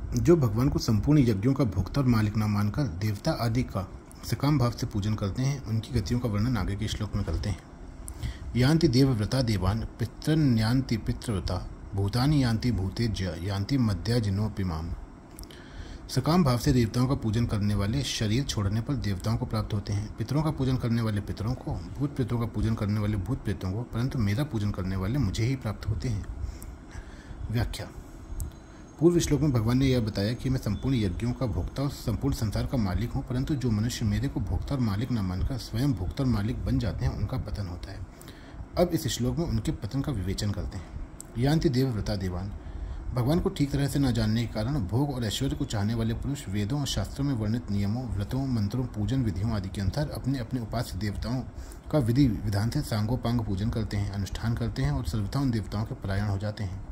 जो भगवान को संपूर्ण यज्ञों का भोक्ता और मालिक न मानकर देवता आदि का सकाम भाव से पूजन करते हैं, उनकी गतियों का वर्णन आगे के श्लोक में करते हैं। यान्ति देवव्रता देवान पितृन्यान्ति पितृव्रता भूतानि यान्ति भूतेज्य यान्ति मध्याजिनोऽपि माम। सकाम भाव से देवताओं का पूजन करने वाले शरीर छोड़ने पर देवताओं को प्राप्त होते हैं, पितरों का पूजन करने वाले पितरों को, भूत प्रेतों का पूजन करने वाले भूत प्रेतों को, परंतु मेरा पूजन करने वाले मुझे ही प्राप्त होते हैं। व्याख्या। पूर्व श्लोक में भगवान ने यह बताया कि मैं संपूर्ण यज्ञों का भोक्ता और संपूर्ण संसार का मालिक हूँ, परंतु जो मनुष्य मेरे को भोक्ता और मालिक न मानकर स्वयं भोक्ता और मालिक बन जाते हैं, उनका पतन होता है। अब इस श्लोक में उनके पतन का विवेचन करते हैं। यान्ति देवव्रता देवान। भगवान को ठीक तरह से न जानने के कारण भोग और ऐश्वर्य को चाहने वाले पुरुष वेदों और शास्त्रों में वर्णित नियमों, व्रतों, मंत्रों, पूजन विधियों आदि के अनुसार अपने अपने उपास्य देवताओं का विधि विधान से सांगोपांग पूजन करते हैं, अनुष्ठान करते हैं और सर्वथा उन देवताओं के परायण हो जाते हैं।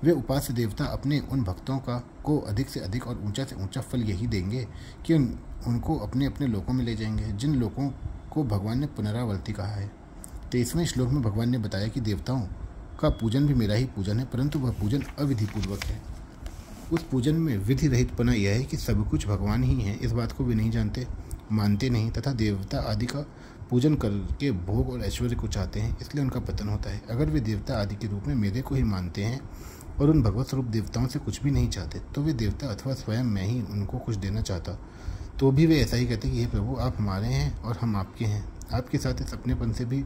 वे उपास्य देवता अपने उन भक्तों को अधिक से अधिक और ऊंचा से ऊंचा फल यही देंगे कि उनको अपने अपने लोकों में ले जाएंगे, जिन लोकों को भगवान ने पुनरावर्ती कहा है। 23वें श्लोक में भगवान ने बताया कि देवताओं का पूजन भी मेरा ही पूजन है, परंतु वह पूजन अविधि पूर्वक है। उस पूजन में विधि रहितपना यह है कि सब कुछ भगवान ही है, इस बात को वे नहीं जानते, मानते नहीं तथा देवता आदि का पूजन करके भोग और ऐश्वर्य को चाहते हैं, इसलिए उनका पतन होता है। अगर वे देवता आदि के रूप में मेरे को ही मानते हैं और उन भगवत स्वरूप देवताओं से कुछ भी नहीं चाहते, तो वे देवता अथवा स्वयं मैं ही उनको कुछ देना चाहता तो भी वे ऐसा ही कहते कि हे प्रभु, आप हमारे हैं और हम आपके हैं। आपके साथ इस अपनेपन से भी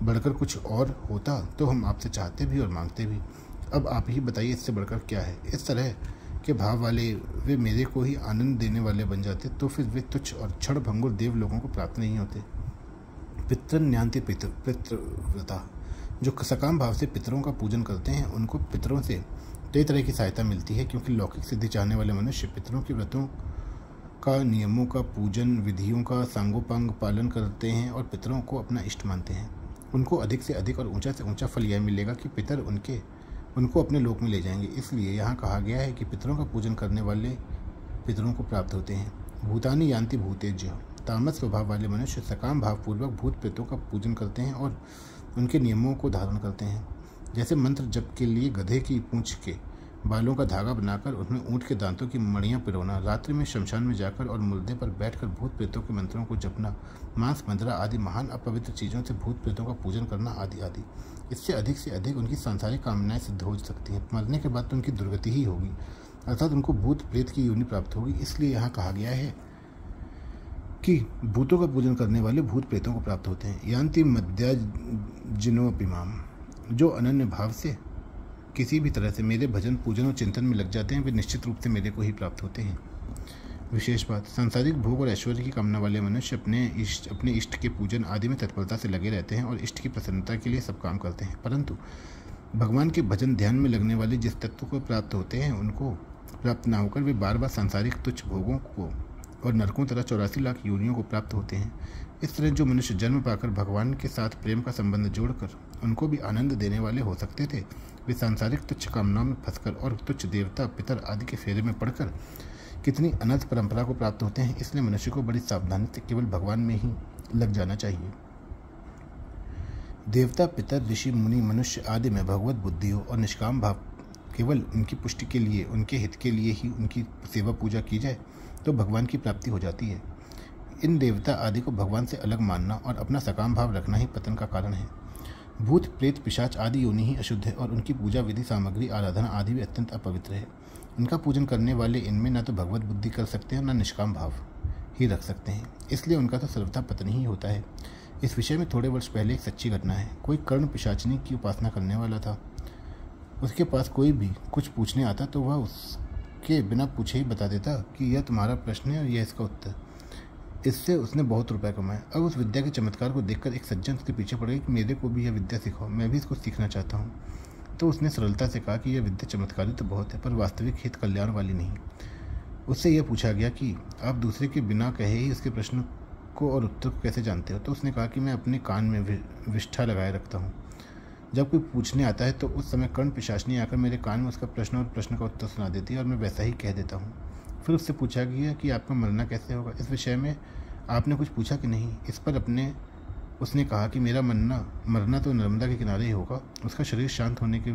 बढ़कर कुछ और होता तो हम आपसे चाहते भी और मांगते भी। अब आप ही बताइए इससे बढ़कर क्या है। इस तरह के भाव वाले वे मेरे को ही आनंद देने वाले बन जाते तो फिर वे तुच्छ और क्षण भंगुर देव लोगों को प्राप्त नहीं होते। पितृन्यान्ति पितृव्रता। जो सकाम भाव से पितरों का पूजन करते हैं, उनको पितरों से कई तरह की सहायता मिलती है, क्योंकि लौकिक सिद्धि चाहने वाले मनुष्य पितरों के व्रतों का, नियमों का, पूजन विधियों का सांगोपांग पालन करते हैं और पितरों को अपना इष्ट मानते हैं। उनको अधिक से अधिक और ऊंचा से ऊंचा फल यह मिलेगा कि पितर उनको अपने लोक में ले जाएंगे। इसलिए यहाँ कहा गया है कि पितरों का पूजन करने वाले पितरों को प्राप्त होते हैं। भूतानि यान्ति भूतेज्य। तामस स्वभाव वाले मनुष्य सकाम भाव पूर्वक भूत प्रेतों का पूजन करते हैं और उनके नियमों को धारण करते हैं। जैसे मंत्र जप के लिए गधे की पूंछ के बालों का धागा बनाकर उसमें ऊंट के दांतों की मणियां पिरोना, रात्रि में शमशान में जाकर और मुर्दे पर बैठकर भूत प्रेतों के मंत्रों को जपना, मांस मदिरा आदि महान अपवित्र चीज़ों से भूत प्रेतों का पूजन करना आदि आदि। इससे अधिक उनकी सांसारिक कामनाएं सिद्ध हो सकती हैं। मरने के बाद तो उनकी दुर्गति ही होगी, अर्थात उनको भूत प्रेत की योनि प्राप्त होगी। इसलिए यहाँ कहा गया है कि भूतों का पूजन करने वाले भूत प्रेतों को प्राप्त होते हैं। यान्ति मध्याजिनोऽपि माम। जो अनन्य भाव से किसी भी तरह से मेरे भजन पूजन और चिंतन में लग जाते हैं, वे निश्चित रूप से मेरे को ही प्राप्त होते हैं। विशेष बात, सांसारिक भोग और ऐश्वर्य की कामना वाले मनुष्य अपने इष्ट के पूजन आदि में तत्परता से लगे रहते हैं और इष्ट की प्रसन्नता के लिए सब काम करते हैं, परंतु भगवान के भजन ध्यान में लगने वाले जिस तत्व को प्राप्त होते हैं, उनको प्राप्त न होकर वे बार बार सांसारिक तुच्छ भोगों को और नरकों तथा 84 लाख योनियों को प्राप्त होते हैं। इस तरह जो मनुष्य जन्म पाकर भगवान के साथ प्रेम का संबंध जोड़कर उनको भी आनंद देने वाले हो सकते थे, वे सांसारिक तुच्छ कामनाओं में फंसकर और तुच्छ देवता पितर आदि के फेरे में पड़कर कितनी अनंत परंपरा को प्राप्त होते हैं। इसलिए मनुष्य को बड़ी सावधानी से केवल भगवान में ही लग जाना चाहिए। देवता, पितर, ऋषि, मुनि, मनुष्य आदि में भगवत बुद्धि हो और निष्काम भाव केवल उनकी पुष्टि के लिए, उनके हित के लिए ही उनकी सेवा पूजा की जाए तो भगवान की प्राप्ति हो जाती है। इन देवता आदि को भगवान से अलग मानना और अपना सकाम भाव रखना ही पतन का कारण है। भूत प्रेत पिशाच आदि योनि ही अशुद्ध है और उनकी पूजा विधि, सामग्री, आराधना आदि भी अत्यंत अपवित्र है। उनका पूजन करने वाले इनमें न तो भगवत बुद्धि कर सकते हैं, न निष्काम भाव ही रख सकते हैं, इसलिए उनका तो सर्वथा पतन ही होता है। इस विषय में थोड़े वर्ष पहले एक सच्ची घटना है। कोई कर्ण पिशाचिनी की उपासना करने वाला था। उसके पास कोई भी कुछ पूछने आता तो वह उसके बिना पूछे ही बता देता कि यह तुम्हारा प्रश्न है और यह इसका उत्तर। इससे उसने बहुत रुपए कमाए। अब उस विद्या के चमत्कार को देखकर एक सज्जन उसके पीछे पड़ गए कि मेरे को भी यह विद्या सिखाओ, मैं भी इसको सीखना चाहता हूँ। तो उसने सरलता से कहा कि यह विद्या चमत्कारी तो बहुत है, पर वास्तविक हित कल्याण वाली नहीं। उससे यह पूछा गया कि आप दूसरे के बिना कहे ही उसके प्रश्न को और उत्तर को कैसे जानते हो। तो उसने कहा कि मैं अपने कान में विष्ठा लगाए रखता हूँ। जब कोई पूछने आता है तो उस समय कर्ण पिशाचिनी आकर मेरे कान में उसका प्रश्न और प्रश्न का उत्तर सुना देती है और मैं वैसा ही कह देता हूँ। फिर उससे पूछा गया कि आपका मरना कैसे होगा, इस विषय में आपने कुछ पूछा कि नहीं। इस पर उसने कहा कि मेरा मरना तो नर्मदा के किनारे ही होगा। उसका शरीर शांत होने के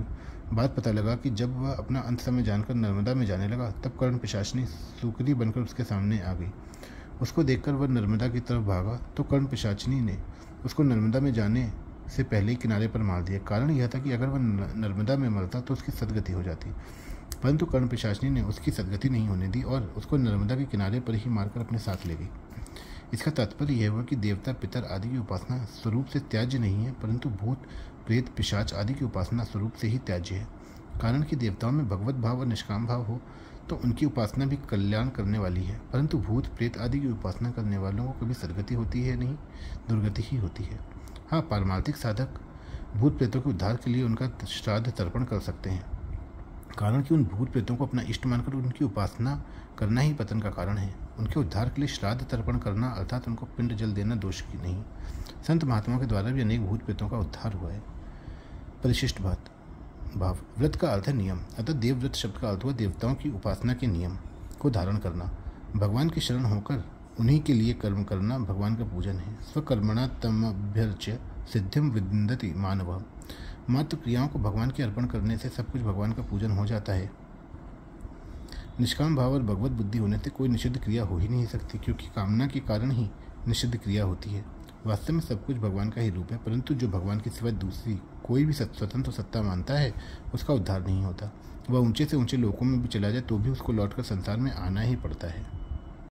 बात पता लगा कि जब वह अपना अंत समय जानकर नर्मदा में जाने लगा तब कर्ण पिशाचिनी सूकरी बनकर उसके सामने आ गई। उसको देखकर वह नर्मदा की तरफ भागा तो कर्ण पिशाचिनी ने उसको नर्मदा में जाने से पहले ही किनारे पर मार दिया। कारण यह था कि अगर वह नर्मदा में मरता तो उसकी सदगति हो जाती, परंतु कर्ण पिशाचिनी ने उसकी सदगति नहीं होने दी और उसको नर्मदा के किनारे पर ही मारकर अपने साथ ले गई। इसका तात्पर्य यह हुआ कि देवता पितर आदि की उपासना स्वरूप से त्याज्य नहीं है, परंतु भूत प्रेत पिशाच आदि की उपासना स्वरूप से ही त्याज्य है। कारण कि देवताओं में भगवत भाव और निष्काम भाव हो तो उनकी उपासना भी कल्याण करने वाली है, परंतु भूत प्रेत आदि की उपासना करने वालों को कभी सदगति होती है नहीं, दुर्गति ही होती है। हाँ, पारमार्थिक साधक भूत प्रेतों के उद्धार के लिए उनका श्राद्ध तर्पण कर सकते हैं, कारण कि उन भूत प्रेतों को अपना इष्ट मानकर उनकी उपासना करना ही पतन का कारण है। उनके उद्धार के लिए श्राद्ध तर्पण करना अर्थात उनको पिंड जल देना दोष की नहीं। संत महात्माओं के द्वारा भी अनेक भूत प्रेतों का उद्धार हुआ है। परिशिष्ट भाव। व्रत का अर्थ है नियम, अतः देवव्रत शब्द का अर्थ हुआ देवताओं की उपासना के नियम को धारण करना। भगवान की शरण होकर उन्हीं के लिए कर्म करना भगवान का पूजन है। स्वकर्मणा तमभ्यर्च्य सिद्धिम विन्दति मानव। मात्र क्रियाओं को भगवान के अर्पण करने से सब कुछ भगवान का पूजन हो जाता है। निष्काम भाव और भगवत बुद्धि होने से कोई निषिद्ध क्रिया हो ही नहीं सकती, क्योंकि कामना के कारण ही निषिद्ध क्रिया होती है। वास्तव में सब कुछ भगवान का ही रूप है, परंतु जो भगवान के सिवाय दूसरी कोई भी स्वतंत्र सत्ता मानता है उसका उद्धार नहीं होता। वह ऊंचे से ऊंचे लोकों में भी चला जाए तो भी उसको लौटकर संसार में आना ही पड़ता है।